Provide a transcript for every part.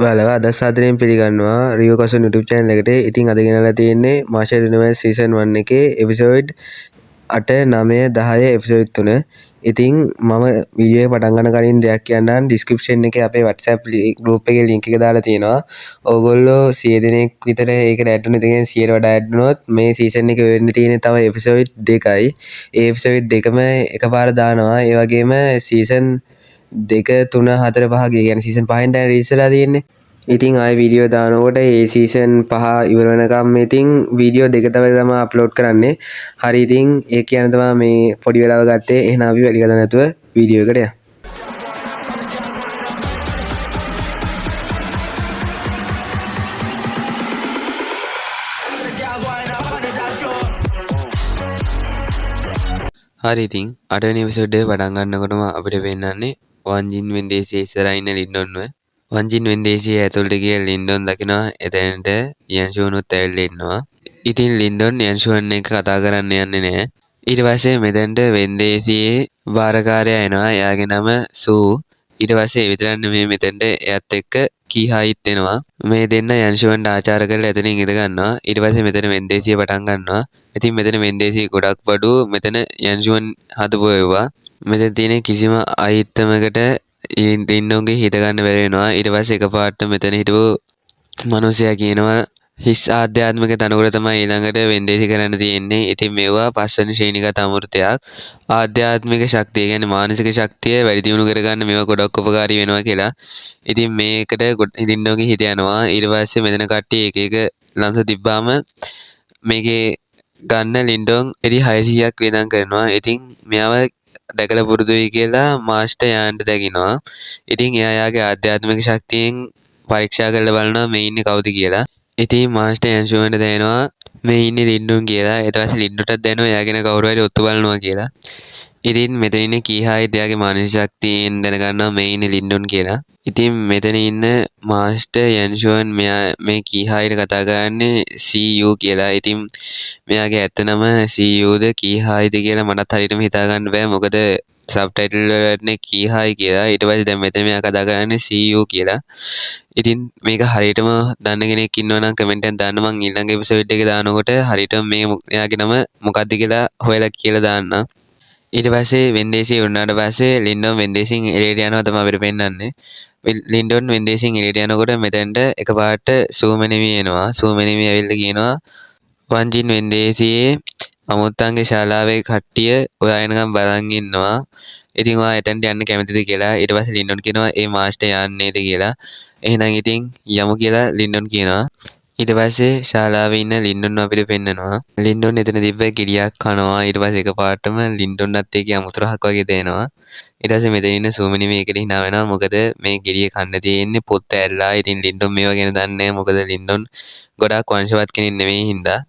ඔයාලව අද සාදරයෙන් පිළිගන්නවා රියෝ කසන් YouTube channel එකට. ඉතින් අද ගෙනලා තියෙන්නේ මාෂල් යුනිවර්ස් season 1 එකේ episode 8 9 10 episode 3. ඉතින් මම වීඩියෝ එක පටන් ගන්න කලින් දෙයක් කියන්නම්. description එකේ අපේ WhatsApp group එකේ link එක දාලා තියෙනවා. ඕගොල්ලෝ 100 දෙනෙක් විතර ඒකට add වෙන ඉතින් 100ට වඩා add වුණොත් මේ season එකේ වෙන්න තියෙන තව episode 2යි. ඒ episode දෙකම එකපාර දානවා. ඒ වගේම season 2 3 4 5 කියන සීසන් 5න් දැන් රිලීස් වෙලා තියෙන්නේ. ඉතින් ආයෙ වීඩියෝ දානකොට ඒ සීසන් 5 ඉවර වෙනකම් ඉතින් වීඩියෝ දෙක තමයි අප්ලෝඩ් කරන්නේ. හරි ඉතින් ඒ කියන තමයි මේ පොඩි වෙලාව ගත්තේ. එහෙනම් අපි වැඩි කල නැතුව වීඩියෝ එකට යමු. හරි ඉතින් 8 වෙනි එපිසෝඩ් එක පටන් ගන්නකොටම අපිට පෙන්නන්නේ වන්ජින් වෙන්දේසියේ ඉස්සරහා ඉන්න ලින්ඩොන්ව. වන්ජින් වෙන්දේසියේ ඇතුළට ගිය ලින්ඩොන් දකිනවා එතනට යන්ෂුවනුත් ඇවිල්ලා ඉන්නවා. ඉතින් ලින්ඩොන් යන්ෂුවන් එක්ක කතා කරන්න යන්නේ නැහැ. ඊට පස්සේ මෙතනට වෙන්දේසියේ භාරකාරයා එනවා. එයාගේ නම සූ. ඊට පස්සේ ඒ විතරක් නෙමෙයි මෙතනට එයත් එක්ක කීහායිත් එනවා. මේ දෙන්න යන්ෂුවන්ට ආචාර කරලා එතනින් ඉඳ ගන්නවා. ඊට පස්සේ මෙතන වෙන්දේසිය පටන් ගන්නවා. ඉතින් මෙතන වෙන්දේසිය ගොඩක් බඩු මෙතන යන්ෂුවන් හදපු ඒවා. මෙතන තියෙන කිසිම අයිත්තමකට ලින්ඩොන්ගේ හිත ගන්න බැරි වෙනවා. ඊට පස්සේ එකපාරට මෙතන හිටපු මිනිසයා කියනවා හිස් ආධ්‍යාත්මික තනකොළ තමයි ඊළඟට වෙන්දේසි කරන්න තියෙන්නේ. ඉතින් මේවා පස්වෙනි ශ්‍රේණිගත අමෘතයක්. ආධ්‍යාත්මික ශක්තිය කියන්නේ මානසික ශක්තිය වැඩි දියුණු කරගන්න මේවා ගොඩක් උපකාරී වෙනවා කියලා. ඉතින් මේකට ලින්ඩොන්ගේ හිත යනවා. ඊට පස්සේ මෙතන කට්ටිය එක එක ලංස තිබ්බාම මේකේ ගන්න ලින්ඩොන් එරි 600ක් වියදම් කරනවා. ඉතින් මෙයාව දැකලා පුරුදුයි කියලා මාස්ටර් යාන්ට දකිනවා. ඉතින් එයා යාගේ ආධ්‍යාත්මික ශක්තියෙන් පරීක්ෂා කරලා බලනවා මේ ඉන්නේ කවුද කියලා. ඉතින් මාස්ටර් යන්ෂුවන්ට දැනෙනවා මේ ඉන්නේ ලින්ඩොන් කියලා. ඊට පස්සේ ලින්ඩොන්ටත් දැනෙනවා එයා ගැන කවුරු හරි ඔත්තු බලනවා කියලා. ඉතින් මෙතන ඉන්න කීහායිත් එයාගේ මානසික ශක්තියෙන් දැනගන්නවා මේ ඉන්නේ ලින්ඩොන් කියලා. ඉතින් මෙතන ඉන්න මාස්ටර් යන්ෂුවන් මෙයා මේ කීහායිට කතා කරන්නේ CU කියලා. ඉතින් මෙයාගේ ඇත්ත නම CUද කීහායිද කියලා මටත් හරියටම හිතා ගන්න බෑ. මොකද සබ්ටයිටල් වලට කීහායි කියලා. ඊට පස්සේ දැන් මෙතන මෙයා කතා කරන්නේ CU කියලා. ඉතින් මේක හරියටම දන්න කෙනෙක් ඉන්නවා නම් කමෙන්ට් එකෙන් දාන්න. මං ඊළඟ එපිසෝඩ් එකේ දානකොට හරියටම මේ එයාගේ නම මොකක්ද කියලා හොයලා කියලා දාන්න. ඊට පස්සේ වෙන්දේසිය වුණාට පස්සේ ලින්ඩොන් වෙන්දේසියෙන් එළියට යනවා තමයි අපිට පෙන්වන්නේ. ලින්ඩොන් වෙන්දේසියෙන් එළියට යනකොට මෙතෙන්ට එකපාරට සූමෙනිමි එනවා. සූමෙනිමි ඇවිල්ලා කියනවා වන්ජින් වෙන්දේසියේ අමුත්තන්ගේ ශාලාවේ කට්ටිය ඔයා එනකම් බලන් ඉන්නවා. ඉතින් ඔයා එතනට යන්න කැමතිද කියලා. ඊට පස්සේ ලින්ඩොන් කියනවා ඒ මාස්ටර් යන්නේද කියලා. එහෙනම් ඉතින් යමු කියලා ලින්ඩොන් කියනවා. ඊට පස්සේ ශාලාවේ ඉන්න ලින්ඩොන් අපිට පෙන්නනවා. ලින්ඩොන් එතන තිබ්බ කිරියක් කනවා. ඊට පස්සේ එකපාරටම ලින්ඩොන්වත් ඒකේ අමුතරහක් වගේ දෙනවා. ඊට පස්සේ මෙතන ඉන්න සූමනි මේකට hina වෙනවා. මොකද මේ කිරිය කන්න තියෙන්නේ පොත් ඇල්ලා. ඉතින් ලින්ඩොන් මේවා ගැන දන්නේ නැහැ. මොකද ලින්ඩොන් ගොඩාක් වංශවත් කෙනෙක් නෙවෙයි හින්දා.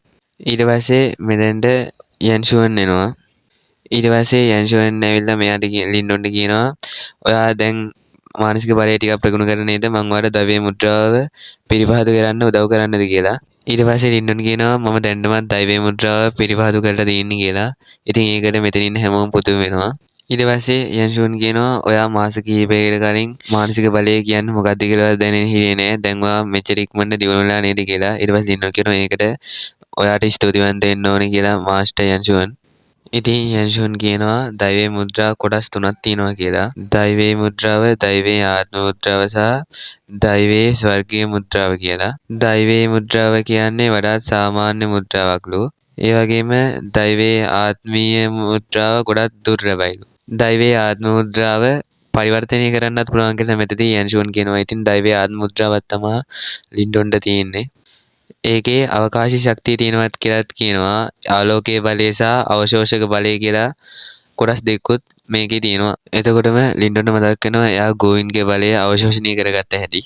ඊට පස්සේ මෙතෙන්ට යන්ෂුවන් එනවා. ඊට පස්සේ යන්ෂුවන් ඇවිල්ලා මෙයාට ලින්ඩොන්ට කියනවා ඔයා දැන් මානසික බලය ටිකක් ප්‍රගුණ කරන නේද? මම ඔයාලට දවයේ මුද්‍රාව පිරිපහදු කරන්න උදව් කරන්නද කියලා. ඊට පස්සේ ලින්ඩොන් කියනවා මම දැන්නමත් දවයේ මුද්‍රාව පිරිපහදු කරලා තියෙන්නේ කියලා. ඉතින් ඒකට මෙතන ඉන්න හැමෝම පුදුම වෙනවා. ඊට පස්සේ යන්ෂුවන් කියනවා ඔයා මාස කිහිපයකට කලින් මානසික බලය කියන්නේ මොකක්ද කියලා දැනෙන්නේ හිටියේ නෑ. දැන් ඔයා මෙච්චර ඉක්මනට දියුණු වෙලා නේද කියලා. ඊට පස්සේ ලින්ඩොන් කියනවා ඒකට ඔයාට ස්තුතිවන්ත වෙන්න ඕනේ කියලා මාස්ටර් යන්ෂුවන්. ඉතින් යන්ෂුවන් කියනවා දෛවයේ මුද්‍රා කොටස් 3ක් තියෙනවා කියලා. දෛවයේ මුද්‍රාව, දෛවයේ ආත්ම මුද්‍රාව සහ දෛවයේ ස්වර්ගීය මුද්‍රාව කියලා. දෛවයේ මුද්‍රාව කියන්නේ වඩාත් සාමාන්‍ය මුද්‍රාවක්ලු. ඒ වගේම දෛවයේ ආත්මීය මුද්‍රාව ගොඩක් දුර්ලභයිලු. දෛවයේ ආත්ම මුද්‍රාව පරිවර්තනය කරන්නත් පුළුවන් කියලා මෙතනදී යන්ෂුවන් කියනවා. ඉතින් දෛවයේ ආත්ම මුද්‍රාවක් තමයි ලින්ඩොන්ට තියෙන්නේ. ඒකේ අවකාශ ශක්තිය තියෙනවත් කියලාත් කියනවා. ආලෝකයේ බලය සහ අවශෝෂක බලය කියලා කොටස් දෙකකුත් මේකේ තියෙනවා. එතකොටම ලින්ඩොන්ට මතක් වෙනවා එයා ගෝවින්ගේ බලය අවශෝෂණය කරගත්ත හැටි.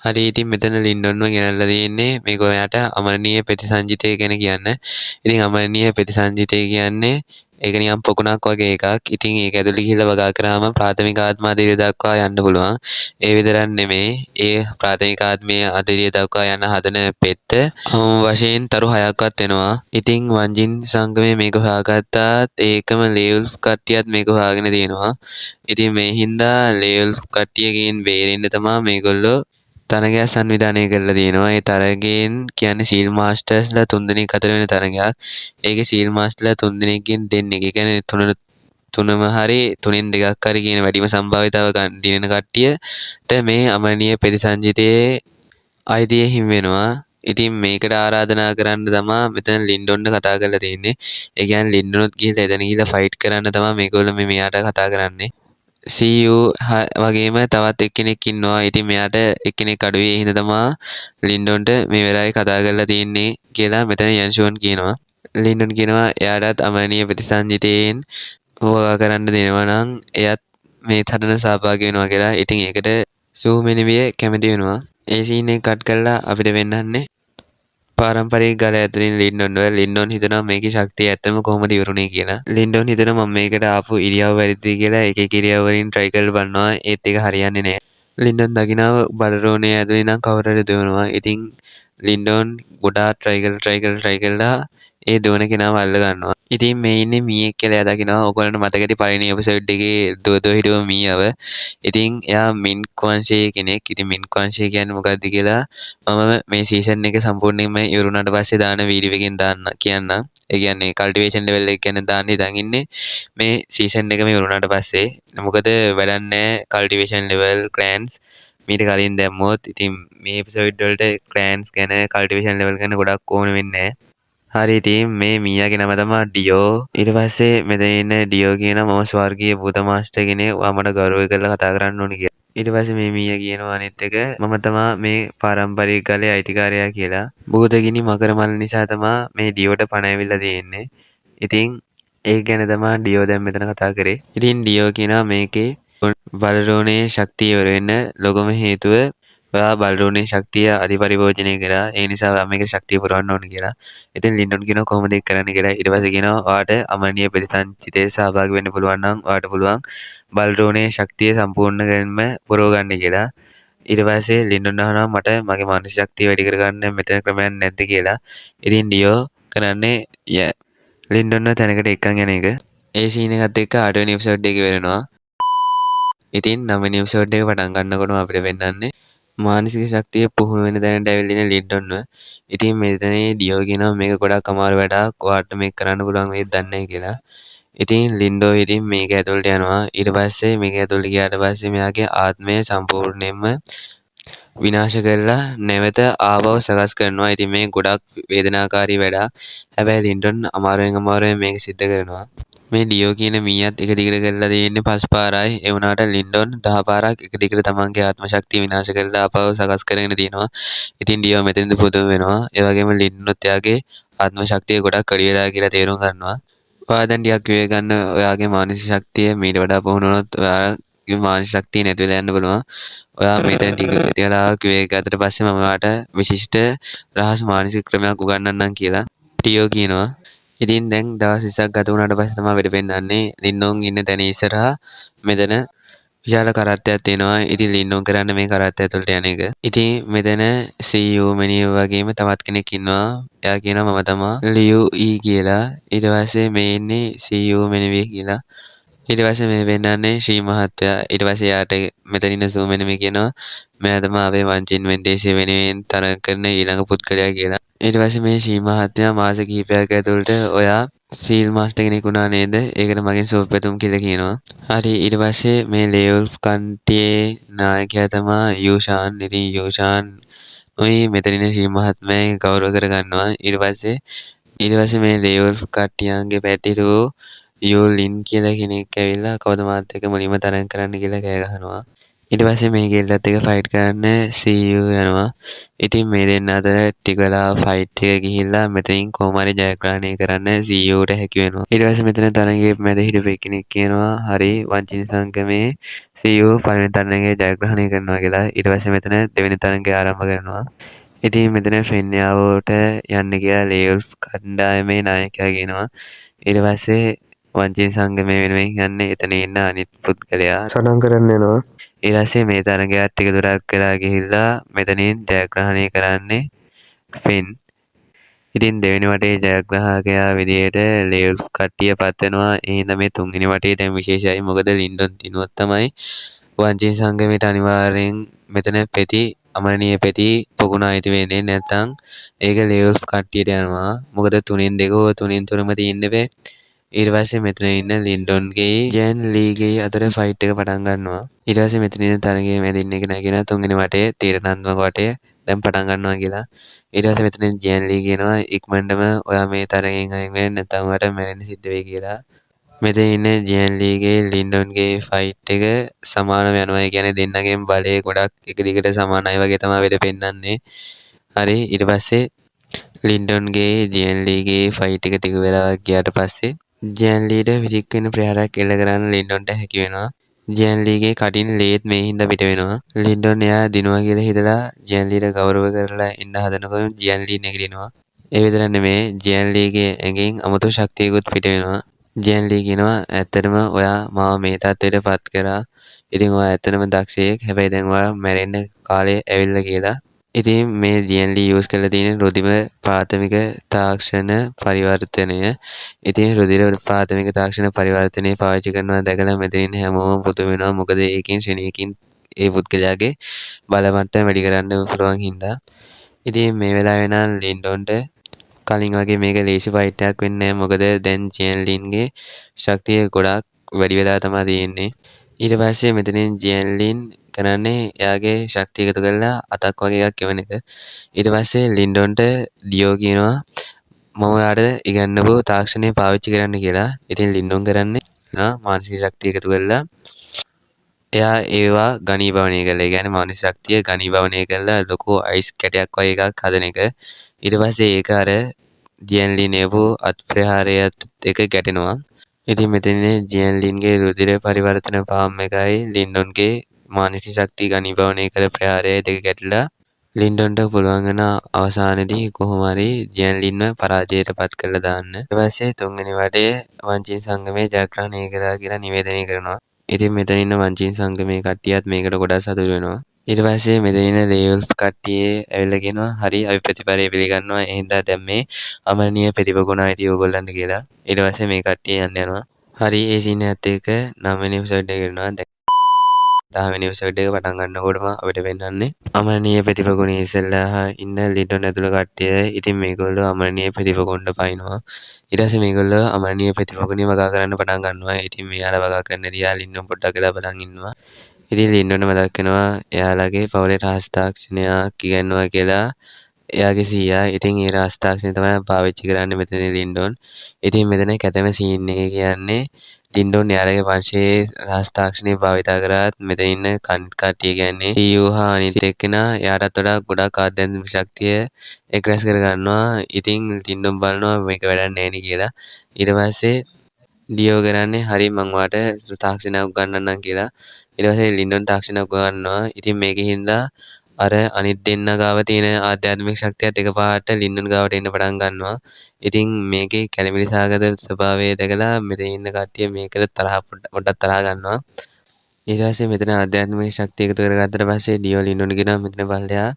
හරි ඉතින් මෙතන ලින්ඩොන්ව ගෙනල්ලා තියෙන්නේ මේක ඔයාට අමරණීය ප්‍රතිසංජිතය ගැන කියන්න. ඉතින් අමරණීය ප්‍රතිසංජිතය කියන්නේ ඒක නිකන් පොකුණක් වගේ එකක්. ඉතින් ඒක ඇතුළේ ගිහිල්ලා වගා කරාම ප්‍රාථමික ආත්ම අධීරිය දක්වා යන්න පුළුවන්. ඒ විතරක් නෙමෙයි ඒ ප්‍රාථමික ආත්මයේ අධීරිය දක්වා යන හදන පෙත්ත වශයෙන් තරු 6ක්වත් වෙනවා. ඉතින් වන්ජින් සංගමයේ මේක හොයාගත්තාත් ඒකම ලේවල් කට්ටියත් මේක හොයාගෙන තියෙනවා. ඉතින් මේ හින්දා ලේවල් කට්ටියකින් බේරෙන්න තමයි මේගොල්ලෝ තරගයක් සංවිධානය කරලා තියෙනවා. ඒ තරගයෙන් කියන්නේ සීල් මාස්ටර්ස්ලා 3 දෙනෙක් අතර වෙන තරගයක්. ඒකේ සීල් මාස්ටර්ලා 3 දෙනෙක්ගෙන් දෙන්නෙක්. ඒ කියන්නේ තුනම හරි තුනෙන් දෙකක් හරි කියන වැඩිම සම්භාවිතාව දිනන කට්ටියට මේ අමරණීය ප්‍රතිසංජිතයේ අයිතිය හිමි වෙනවා. ඉතින් මේකට ආරාධනා කරන්න තමා මෙතන ලින්ඩොන්ට කතා කරලා තියෙන්නේ. ඒ කියන්නේ ලින්ඩොනුත් ගිහලා එතන ගිහලා ෆයිට් කරන්න තමා මේගොල්ලෝ මෙයාට කතා කරන්නේ. CU වගේම තවත් එක්කෙනෙක් ඉන්නවා. ඉතින් මෙයාට එක්කෙනෙක් අඩුයි. ඒ හින්දා තමා ලින්ඩොන්ට මේ වෙලාවේ කතා කරලා තියෙන්නේ කියලා මෙතන යන්ෂෝන් කියනවා. ලින්ඩොන් කියනවා එයාටත් අමරණීය ප්‍රතිසංජිතයෙන් හොවා කරන්න දෙනවා නම් එයත් මේ තරණ සහභාගී වෙනවා කියලා. ඉතින් ඒකට සූමෙනිවිය කැමති වෙනවා. ඒ සීන් එක කට් කරලා අපිට වෙන්නන්නේ පාරම්පරික ගල ඇතුලින් ලින්ඩොන් හිතනවා මේකේ ශක්තිය ඇත්තම කොහොමද ඉවරුනේ කියලා. ලින්ඩොන් හිතනවා මම මේකට ආපු ඉරියව් වැරදිද කියලා එක එක ඉරියව් වලින් try කරලා බලනවා. ඒත් ඒක හරියන්නේ නැහැ. ලින්ඩොන් දකිනවා බලරෝණේ ඇතුලේ නම් කවුරුහරි දුවනවා. ඉතින් ලින්ඩොන් ගොඩාක් try කරලා ඒ දුවන කෙනාව අල්ල ගන්නවා. ඉතින් මේ ඉන්නේ මීයෙක් කියලා එයා දකිනවා. ඔයගොල්ලන්ට මතකද පළවෙනි එපිසෝඩ් එකේ දුව හිටව මීයව. ඉතින් එයා මින්ක් වංශයේ කෙනෙක්. ඉතින් මින්ක් වංශය කියන්නේ මොකක්ද කියලා මම මේ සීසන් එක සම්පූර්ණයෙන්ම ඉවරුණාට පස්සේ දාන වීඩියෝ එකෙන් දාන්න කියන්නම්. ඒ කියන්නේ කල්ටිවේෂන් ලෙවල් එක ගැන දාන්න ඉතින් ඉන්නේ මේ සීසන් එකම ඉවරුණාට පස්සේ. මොකද වැඩක් නැහැ කල්ටිවේෂන් ලෙවල් ක්ලෑන්ස් මීට කලින් දැම්මොත්. ඉතින් මේ එපිසෝඩ් වලට ක්ලෑන්ස් ගැන කල්ටිවේෂන් ලෙවල් ගැන ගොඩක් ඕන වෙන්නේ නැහැ. හරි ඉතින් මේ මීයාගේ නම තමයි ඩියෝ. ඊට පස්සේ මෙතන ඉන්න ඩියෝ කියනවා මම ස්වර්ගීය භූත මාස්ටර් කෙනෙක්. ඔයා මට ගෞරවය කරලා කතා කරන්න ඕනේ කියලා. ඊට පස්සේ මේ මීයා කියනවා අනිත් එක මම තමයි මේ පාරම්පරික ගලේ අයිතිකාරයා කියලා. භූතගිනි මකර මල් නිසා තමයි මේ ඩියෝට පණ ඇවිල්ලා තියෙන්නේ. ඉතින් ඒක ගැන තමයි ඩියෝ දැන් මෙතන කතා කරේ. ඉතින් ඩියෝ කියනවා මේකේ බලරෝණේ ශක්තිය ඉවර වෙන්න ලොකම හේතුව ඔයා බලරෝණේ ශක්තිය අධිපරිභෝජනය කරා. ඒ නිසා ඔයා මේකට ශක්තිය පුරවන්න ඕනේ කියලා. ඉතින් ලින්ඩොන් කියනවා කොහොමද ඒක කරන්නේ කියලා. ඊට පස්සේ කියනවා ඔයාට අමරණීය ප්‍රතිසංචිතේ සහභාගී වෙන්න පුළුවන් නම් ඔයාට පුළුවන් බලරෝණේ ශක්තිය සම්පූර්ණයෙන්ම පුරව ගන්න කියලා. ඊට පස්සේ ලින්ඩොන් අහනවා මට මගේ මානසික ශක්තිය වැඩි කරගන්න මෙතන ක්‍රමයක් නැද්ද කියලා. ඉතින් ඩියෝ කරන්නේ ලින්ඩොන්ව තැනකට එක්කන් යන එක. ඒ සීන් එකත් එක්ක 8 වෙනි එපිසෝඩ් එක ඉවරනවා. ඉතින් 9 වෙනි එපිසෝඩ් එක පටන් ගන්නකොටම අපිට වෙන්නන්නේ මානසික ශක්තිය පුහුණු වෙන තැනට ඇවිල්ලා ඉන්න ලින්ඩොන්ව. ඉතින් මෙතනදී ඩියෝ කියනවා මේක ගොඩක් අමාරු වැඩක්. ඔයාට මේක කරන්න පුළුවන් වේද දන්නේ නැහැ කියලා. ඉතින් ලින්ඩෝ ඉතින් මේක ඇතුළට යනවා. ඊට පස්සේ මේක ඇතුළට ගියාට පස්සේ මෙයාගේ ආත්මය සම්පූර්ණයෙන්ම විනාශ කරලා නැවත ආපහු සකස් කරනවා. ඉතින් මේ ගොඩක් වේදනාකාරී වැඩක්. හැබැයි ලින්ඩොන් අමාරුවෙන් මේක සිද්ධ කරනවා. මේ ඩියෝ කියන මීයත් එක දිගට කරලා තියෙන්නේ 5 පාරයි. ඒ වුණාට ලින්ඩොන් 10 පාරක් එක දිගට තමන්ගේ ආත්ම ශක්තිය විනාශ කරලා ආපහු සකස් කරගෙන තියෙනවා. ඉතින් ඩියෝ මෙතනදී පුදුම වෙනවා. ඒ වගේම ලින්ඩොන්ත් එයාගේ ආත්ම ශක්තිය ගොඩක් අඩු වෙලා කියලා තේරුම් ගන්නවා. ඔයා දැන් ටිකක් විවේක ගන්න. ඔයාගේ මානසික ශක්තිය මීට වඩා පුහුණු වුණොත් ඔයාගේ මානසික ශක්තිය නැති වෙලා යන්න පුළුවන්. ඔයා මෙතන ටික විවේක ගත්තට පස්සේ මම ඔයාට විශිෂ්ට රහස් මානසික ක්‍රමයක් උගන්වන්නම් කියලා ඩියෝ කියනවා. ඉතින් දැන් දවස් 20ක් ගත වුණාට පස්සේ තමයි වෙඩ පෙන්නන්නේ ලින්ඩොන් ඉන්න තැන ඉස්සරහා මෙතන විශාල කරත්තයක් තියෙනවා. ඉතින් ලින්ඩොන් කරන්නේ මේ කරත්තය ඇතුළට යන එක. ඉතින් මෙතන CU මෙනිය වගේම තවත් කෙනෙක් ඉන්නවා. එයා කියනවා මම තමයි ලියු කියලා. ඊට පස්සේ මේ ඉන්නේ CU මෙනිවි කියලා. ඊට පස්සේ මේ වෙන්නන්නේ ශ්‍රී මහත්තයා. ඊට පස්සේ යාට මෙතන ඉන්න සූ මෙනිවි කියනවා මෙයා තමයි අපේ වංචින් වෙන්දේසිය වෙනුවෙන් තරඟ කරන ඊළඟ පුද්ගලයා කියලා. ඊට පස්සේ මේ ශ්‍රී මහත්තයා මාස කිහිපයක් ඇතුළත ඔයා සීල් මාස්ටර් කෙනෙක් වුණා නේද? ඒකට මගෙන් සුබ පැතුම් කියලා කියනවා. හරි ඊට පස්සේ මේ ලේවුල්ෆ් කන්ටියේ නායකයා තමයි යූෂාන්. ඉතින් යූෂාන් ඔය මෙතන ඉන්න ශ්‍රී මහත්මයා ගෞරව කරගන්නවා. ඊට පස්සේ මේ ලේවුල්ෆ් කට්ටියන්ගේ පැත්තේ යූලින් කියලා කෙනෙක් ඇවිල්ලා කවුද මාත් එක්ක මුලින්ම තරඟ කරන්න කියලා කෑ ගහනවා. ඊට පස්සේ මේ ගෙල්ලත් එක්ක ෆයිට් කරන්න CU යනවා. ඉතින් මේ දෙන්න අතර ටික වෙලා ෆයිට් එක ගිහිල්ලා මෙතනින් කොහොම හරි ජයග්‍රහණය කරන්න CUට හැකි වෙනවා. ඊට පස්සේ මෙතන තරඟයේ මැද හිටපු කෙනෙක් කියනවා හරි වංචනික සංගමේ CU පළවෙනි තරඟයේ ජයග්‍රහණය කරනවා කියලා. ඊට පස්සේ මෙතන දෙවෙනි තරඟය ආරම්භ කරනවා. ඉතින් මෙතන ෆෙන්යාවට යන්න කියලා ලේවුල්ෆ් කණ්ඩායමේ නායකයා කියනවා. ඊට පස්සේ වංචනික සංගමේ වෙනුවෙන් යන්නේ එතන ඉන්න අනිත් පුද්ගලයා සටන් කරන්න යනවා. ඊට පස්සේ මේ තරගයත් ටික දුරක් වෙලා ගිහිල්ලා මෙතනින් ජයග්‍රහණය කරන්නේ ෆෙන්. ඉතින් දෙවෙනි වටේ ජයග්‍රාහකයා විදියට ලේවුල්ෆ් කට්ටිය පත් වෙනවා. එහෙනම් මේ තුන්වෙනි වටේ දැන් විශේෂයි. මොකද ලින්ඩොන් තිනුවත් තමයි වංචනික සංගමයට අනිවාර්යෙන් මෙතන පෙති අමරණීය පෙති පොකුණ අයිති වෙන්නේ නැත්නම් ඒක ලෙවල් කට්ටියට යනවා. මොකද 3න් 2 හෝ 3න් 3ම තියෙන්න බෑ. ඊට පස්සේ මෙතන ඉන්න ලින්ඩොන්ගේ ජෙන් ලීගේ අතර ෆයිට් එක පටන් ගන්නවා. ඊට පස්සේ මෙතන ඉන්න තරගයේ මැදින් එක නැගෙන තුන්වෙනි වටේ තීරණාත්මක වටේ දැන් පටන් ගන්නවා කියලා. ඊට පස්සේ මෙතන ජෙන් ලී කියනවා ඉක්මනටම ඔයා මේ තරගෙන් අයින් වෙන්න නැත්නම් ඔයාට මැරෙන්න සිද්ධ වෙයි කියලා. මෙතන ඉන්න ජෙන් ලීගේ ලින්ඩොන්ගේ ෆයිට් එක සමානව යනවා. ඒ කියන්නේ දෙන්නගෙන් බලය ගොඩක් එක දිගට සමානයි වගේ තමයි වෙද පෙන්වන්නේ. හරි ඊට පස්සේ ලින්ඩොන්ගේ ජෙන් ලීගේ ෆයිට් එක ටික වෙලාවක් ගියාට පස්සේ ජෙන් ලීට විදික් වෙන ප්‍රහාරයක් එල්ල කරන්න ලින්ඩොන්ට හැකි වෙනවා. ජෙන් ලීගේ කටින් ලේත් මේ හින්දා පිට වෙනවා. ලින්ඩොන් එයා දිනුවා කියලා හිතලා ජෙන් ලීට ගෞරව කරලා ඉන්න හදනකොට ජෙන් ලී නැගිටිනවා. ඒ විතරක් නෙමෙයි ජෙන් ලීගේ ඇඟෙන් අමුතු ශක්තියකුත් පිට වෙනවා. ජෙන් ලී කියනවා ඇත්තටම ඔයා මාව මේ තත්ත්වයට පත් කරා. ඉතින් ඔයා ඇත්තටම දක්ෂයෙක්. හැබැයි දැන් ඔයා මැරෙන්න කාලය ඇවිල්ලා කියලා. ඉතින් මේ ජෙන් ලී යූස් කරලා තියෙන රුධිර ප්‍රාථමික තාක්ෂණ පරිවර්තනය. ඉතින් රුධිර ප්‍රාථමික තාක්ෂණ පරිවර්තනය පාවිච්චි කරනවා දැකලා මෙතන ඉන්න හැමෝම පුදුම වෙනවා. මොකද ඒකෙන් ශරණයකින් ඒ පුද්ගලයාගේ බල මට්ටම වැඩි කරන්න පුළුවන් හින්දා. ඉතින් මේ වෙලාවේ නම් ලින්ඩොන්ට කලින් වගේ මේක ලේසි ෆයිට් එකක් වෙන්නේ නැහැ. මොකද දැන් ජෙන් ලින්ගේ ශක්තිය ගොඩාක් වැඩි වෙලා තමයි තියෙන්නේ. ඊට පස්සේ මෙතනින් ජෙන් ලින් කරන්නේ එයාගේ ශක්තිය එකතු කරලා අතක් වගේ එකක් එවන එක. ඊට පස්සේ ලින්ඩොන්ට ඩියෝ කියනවා මම ඔයාට ඉගන්නපු තාක්ෂණය පාවිච්චි කරන්න කියලා. ඉතින් ලින්ඩොන් කරන්නේ මානසික ශක්තිය එකතු කරලා එයා ඒවා ඝනීභවනය කරලා. ඒ කියන්නේ මානසික ශක්තිය ඝනීභවනය කරලා ලොකු අයිස් කැටයක් වගේ එකක් හදන එක. ඊට පස්සේ ඒක අර ජෙන් ලින් එවපු අත්ප්‍රහාරයත් එක ගැටෙනවා. ඉතින් මෙතන ජෙන් ලින්ගේ රුධිර පරිවර්තන පාම් එකයි ලින්ඩොන්ගේ මානසික ශක්තිය ඝනීභවනය කළ ප්‍රහාරය දෙක ගැටිලා ලින්ඩොන්ට පුළුවන් වෙන අවසානයේදී කොහොම හරි ජෙන් ලින්ව පරාජයට පත් කරලා දාන්න. ඊට පස්සේ තුන්වෙනි වටේ වංචින් සංගමේ ජයග්‍රහණය කළා කියලා නිවේදනය කරනවා. ඉතින් මෙතන ඉන්න වංචින් සංගමේ කට්ටියත් මේකට ගොඩක් සතුටු වෙනවා. ඊට පස්සේ මෙතන ඉන්න ලේවල් කට්ටියේ ඇවිල්ලා කියනවා හරි අපි ප්‍රතිපරය පිළිගන්නවා. එහෙනම් දැන් මේ අමරණීය ප්‍රතිපගුණ අයිති ඕගොල්ලන්ට කියලා. ඊට පස්සේ මේ කට්ටිය යනවා. හරි ඒ සීන් එකත් එක්ක 9 වෙනි එපිසෝඩ් එක කරනවා. 10 වෙනි එපිසෝඩ් එක පටන් ගන්නකොටම අපිට පෙන්වන්නේ අමරණීය ප්‍රතිපගුණේ ඉස්සෙල්ලා ඉන්න ලින්ඩොන් ඇතුළු කට්ටිය. ඉතින් මේගොල්ලෝ අමරණීය ප්‍රතිපගුණට පයින්නවා. ඊට පස්සේ මේගොල්ලෝ අමරණීය ප්‍රතිපගුණේ වගා කරන්න පටන් ගන්නවා. ඉතින් මෙයාලා වගා කරන්න දිහා ලින්ඩොන් පොඩ්ඩක් වෙලා බලන් ඉන්නවා. ඉතින් ලින්ඩොන්ට මතක් වෙනවා එයාලගේ පවුලේ රහස් තාක්ෂණයක් ඉගෙනනවා කියලා එයාගේ සීයා. ඉතින් ඒ රහස් තාක්ෂණය තමයි පාවිච්චි කරන්නේ මෙතන ලින්ඩොන්. ඉතින් මෙතන කැතම සීන් එක කියන්නේ ලින්ඩොන් එයාලගේ වංශයේ රහස් තාක්ෂණය භාවිතා කරාත් මෙතන ඉන්න කට්ටිය කියන්නේ ඊයු හා අනිත් එක්කෙනා එයාටත් වඩා ගොඩක් ආධ්‍යාත්මික ශක්තිය එක්රැස් කර ගන්නවා. ඉතින් ලින්ඩොන් බලනවා මේක වැඩක් නැහැ නේ කියලා. ඊට පස්සේ ඩියෝ කරන්නේ හරි මං ඔයාලට තාක්ෂණයක් උගන්වන්නම් කියලා. ඊට පස්සේ ලින්ඩොන් තාක්ෂණයක් උගන්වනවා. ඉතින් මේකෙන් හින්දා අර අනිත් දෙන්න ගාව තියෙන ආධ්‍යාත්මික ශක්තියත් එකපාරට ලින්ඩොන් ගාවට එන්න පටන් ගන්නවා. ඉතින් මේකේ කැළඹිලි සහගත ස්වභාවය දැකලා මෙතන ඉන්න කට්ටිය මේකට පොඩ්ඩක් තරහ ගන්නවා. ඊට පස්සේ මෙතන ආධ්‍යාත්මික ශක්තිය එකතු කරගත්තට පස්සේ ඩියෝ ලින්ඩොන් කියනවා මෙතන බලයා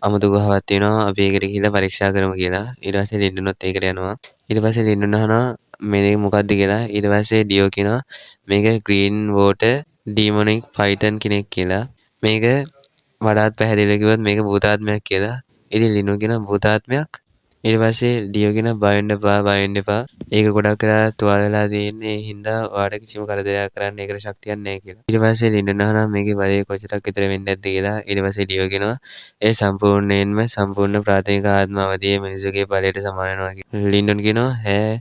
අමුතු ගුහාවක් තියෙනවා අපි ඒකට ගිහිල්ලා පරීක්ෂා කරමු කියලා. ඊට පස්සේ ලින්ඩොන්ත් ඒකට යනවා. ඊට පස්සේ ලින්ඩොන් අහනවා මේක මොකක්ද කියලා. ඊට පස්සේ ඩියෝ කියනවා මේක ග්‍රීන් වෝටර් ඩීමොනික් ෆයිටන් කෙනෙක් කියලා. මේක වඩාත් පැහැදිලිව කිව්වොත් මේක භූතාත්මයක් කියලා. ඉතින් ලින්ඩොන් කියනවා භූතාත්මයක්. ඊට පස්සේ ඩියෝ කියනවා බය වෙන්න එපා. ඒක ගොඩක් වෙලා තුවාල වෙලා තියෙන්නේ. ඒ හින්දා ඔයාලට කිසිම කරදරයක් කරන්න ඒකට ශක්තියක් නැහැ කියලා. ඊට පස්සේ ලින්ඩොන් අහනවා මේකේ බලය කොච්චරක් විතර වෙන්නේ නැද්ද කියලා. ඊට පස්සේ ඩියෝ කියනවා ඒ සම්පූර්ණ ප්‍රාථමික ආත්ම අවධියේ මිනිසුගේ බලයට සමාන වෙනවා කියලා. ලින්ඩොන් කියනවා ඈ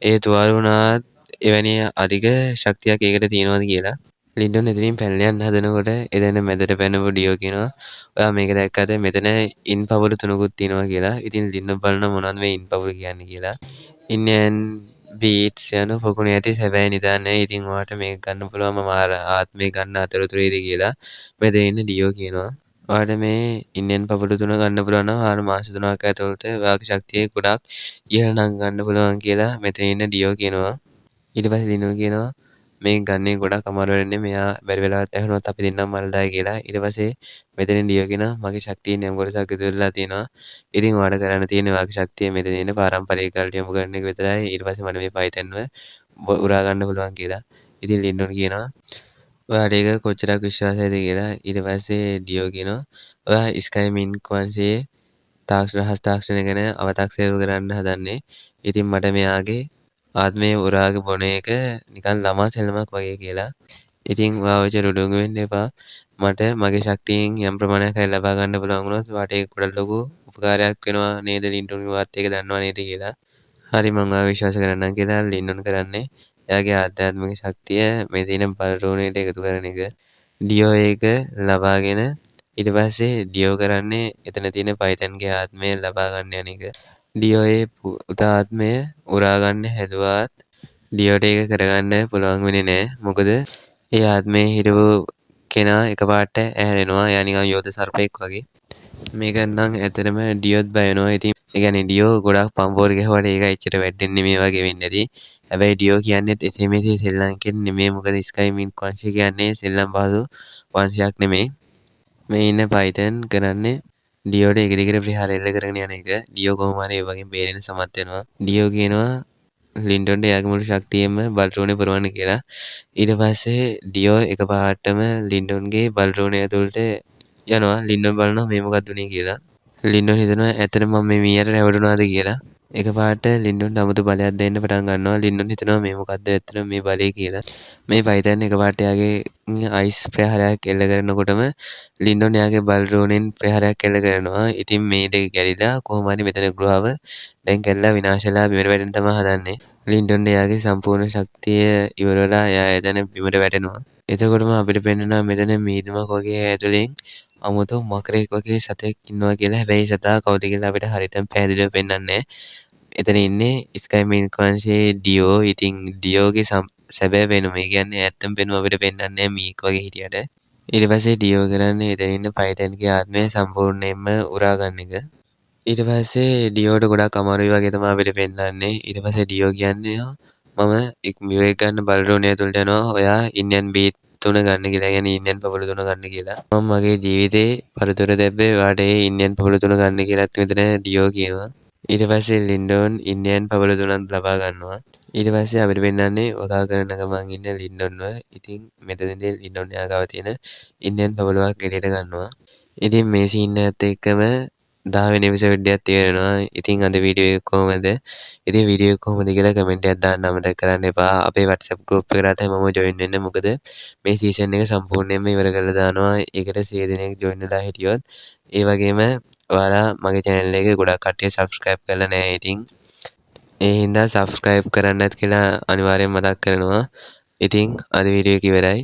ඒ තුවාල වුණාත් එවැනි අධික ශක්තියක් ඒකට තියෙනවද කියලා. ලින්ඩොන් එතනින් පැනලා යන්න හදනකොට එතන මැදට පැනපු ඩියෝ කියනවා ඔයා මේක දැක්කද මෙතන ඉන් පවුල තුනකුත් තියෙනවා කියලා. ඉතින් ලින්ඩොන් බලන මොනවද මේ ඉන් පවුල කියන්නේ කියලා. ඉන්දියන් බීට්ස් යන පොකුණේ ඇති සැබෑ නිදානය. ඉතින් ඔයාට මේක ගන්න පුළුවන් මම ආත්මේ ගන්න අතරතුරේදී කියලා මෙතන ඉන්න ඩියෝ කියනවා. ඔයාට මේ ඉන්දියන් පවුල තුන ගන්න පුළුවන් නම් 4 මාස 3ක් ඇතුළත ඔයාගේ ශක්තිය ගොඩක් ඉහළ නම් ගන්න පුළුවන් කියලා මෙතන ඉන්න ඩියෝ කියනවා. ඊට පස්සේ ලින්ඩොන් කියනවා මේක ගන්නේ ගොඩක් අමාරු වෙන්නේ මෙයා බැරි වෙලාවත් ඇහුනොත් අපි දෙන්නම මල්දායි කියලා. ඊට පස්සේ මෙතනින් ඩියෝ කියනවා මගේ ශක්තිය නියම් කොටසක් ඉතුරු වෙලා තියෙනවා. ඉතින් ඔයාලට කරන්න තියෙන්නේ ඔයාගේ ශක්තිය මෙතන ඉන්න පාරම්පරික කාලට යොමු කරන එක විතරයි. ඊට පස්සේ මට මේ පයිතන්ව උරා ගන්න පුළුවන් කියලා. ඉතින් ලින්ඩොන් කියනවා ඔයාලට ඒක කොච්චරක් විශ්වාසයිද කියලා. ඊට පස්සේ ඩියෝ කියනවා ඔයා ස්කයි මින්ක් වංශයේ හස්තාක්ෂරය ගැන අව탁සේරු කරන්න හදන්නේ. ඉතින් මට මෙයාගේ ආත්මය උරාගේ බොන එක නිකන් ළමා සෙල්ලමක් වගේ කියලා. ඉතින් ඔයා ඔච්චර උඩඟු වෙන්න එපා. මට මගේ ශක්තියෙන් යම් ප්‍රමාණයක් හරි ලබා ගන්න පුළුවන් වුණොත් වාට ඒක ගොඩක් ලොකු උපකාරයක් වෙනවා නේද ලින්ඩොන්ගේ වාත් ඒක දන්නවා නේද කියලා. හරි මම ඔයාව විශ්වාස කරන්නම් කියලා ලින්ඩොන් කරන්නේ. එයාගේ ආධ්‍යාත්මික ශක්තිය මේ තියෙන බල්රෝණයට එකතු කරන එක. ඩියෝ ඒක ලබාගෙන ඊට පස්සේ ඩියෝ කරන්නේ එතන තියෙන පයිතන්ගේ ආත්මය ලබා ගන්න යන එක. ඩියෝ ඒ පුතා ආත්මය උරා ගන්න හැදුවත් ඩියෝට ඒක කරගන්න පුළුවන් වෙන්නේ නැහැ. මොකද ඒ ආත්මේ හිටපු කෙනා එකපාරට ඇහැරෙනවා. එයා නිකන් යෝධ සර්පෙක් වගේ. මේක නම් ඇත්තටම ඩියෝත් බය වෙනවා. ඉතින් ඒ කියන්නේ ඩියෝ ගොඩක් පම්පෝර ගැහුවට ඒක එච්චර වැටෙන්නේ මේ වගේ වෙන්නේ නැති. හැබැයි ඩියෝ කියන්නේත් එසේ මෙසේ සෙල්ලම් කියන්නේ නෙමෙයි. මොකද ස්කයි මින්ක් වංශය කියන්නේ සෙල්ලම් පහසු වංශයක් නෙමෙයි. මේ ඉන්න පයිතන් කරන්නේ ඩියෝට එක දිගට ප්‍රහාර එල්ල කරගෙන යන එක. ඩියෝ කොහොම හරි ඒ වගේ බේරෙන්න සමත් වෙනවා. ඩියෝ කියනවා ලින්ඩොන්ට එයාගේ මුළු ශක්තියෙන්ම බල්රෝනේ පුරවන්න කියලා. ඊට පස්සේ ඩියෝ එකපාරටම ලින්ඩොන්ගේ බල්රෝනේ ඇතුළට යනවා. ලින්ඩොන් බලනවා මේ මොකක්ද උනේ කියලා. ලින්ඩොන් හිතනවා ඇත්තටම මම මේ මීයට රැවටුණාද කියලා. එකපාරට ලින්ඩොන්ට අමුතු බලයක් දෙන්න පටන් ගන්නවා. ලින්ඩොන් හිතනවා මේ මොකක්ද ඇත්තටම මේ බලය කියලා. මේ පයිතන් එකපාරට එයාගේ අයිස් ප්‍රහාරයක් එල්ල කරනකොටම ලින්ඩොන් එයාගේ බල්රෝනෙන් ප්‍රහාරයක් එල්ල කරනවා. ඉතින් මේ දෙක ගැලිලා කොහොම හරි මෙතන ගෘහව දැන් කැඩලා විනාශ වෙලා බිමට වැටෙන්න තමයි හදන්නේ. ලින්ඩොන් එයාගේ සම්පූර්ණ ශක්තිය ඉවර වෙලා එයා එතන බිමට වැටෙනවා. එතකොටම අපිට පෙන්වනවා මෙතන මීදුමක් වගේ ඇතුලෙන් අමුතු මකරෙක් වගේ සතෙක් ඉන්නවා කියලා. හැබැයි සතා කවුද කියලා අපිට හරියටම පැහැදිලිව පෙන්වන්නේ නැහැ. එතන ඉන්නේ ස්කයි මින්ක් වංශයේ ඩියෝ. ඉතින් ඩියෝගේ සැබෑ පෙනුම. ඒ කියන්නේ ඇත්තම පෙනුම අපිට පෙන්වන්නේ නැහැ මීක් වගේ හිටියට. ඊට පස්සේ ඩියෝ කරන්නේ එතන ඉන්න පයිතන්ගේ ආත්මය සම්පූර්ණයෙන්ම උරා ගන්න එක. ඊට පස්සේ ඩියෝට ගොඩක් අමාරුයි වගේ තමයි අපිට පෙන්වන්නේ. ඊට පස්සේ ඩියෝ කියන්නේ මම මිවෙක් ගන්න බල්රෝනේ ඇතුළට යනවා. ඔයා ඉන්දියන් බීට් 3 ගන්න කියලා. يعني ඉන්දියන් පපුළු 3 ගන්න කියලා. මම මගේ ජීවිතේ පරතොර දැබ්බේ වාට ඒ ඉන්දියන් පපුළු 3 ගන්න කියලාත් මෙතන ඩියෝ කියනවා. ඊට පස්සේ ලින්ඩොන් ඉන්දියන් පපුළු 3ක් ලබා ගන්නවා. ඊට පස්සේ අපිට පෙන්වන්නේ වගා කරන ගමන් ඉන්න ලින්ඩොන්ව. ඉතින් මෙතනදී ලින්ඩොන් යාගාව තියෙන ඉන්දියන් පපුළුවක් එළියට ගන්නවා. ඉතින් මේ සීන් එකත් එක්කම 10 වෙනි එපිසෝඩ් එකක් තියෙනවා. ඉතින් අද වීඩියෝ එක කොහමද? ඉතින් වීඩියෝ එක කොහමද කියලා කමෙන්ට් එකක් දාන්න අමතක කරන්න එපා. අපේ WhatsApp group එකට හැමෝම join වෙන්න. මොකද මේ සීසන් එක සම්පූර්ණයෙන්ම ඉවර කරලා දානවා. ඒකට 100 දෙනෙක් join වෙලා හිටියොත්. ඒ වගේම ඔයාලා මගේ channel එක ගොඩක් කට්ටිය subscribe කරලා නැහැ. ඉතින් ඒ හින්දා subscribe කරන්නත් කියලා අනිවාර්යෙන් මතක් කරනවා. ඉතින් අද වීඩියෝ එක ඉවරයි.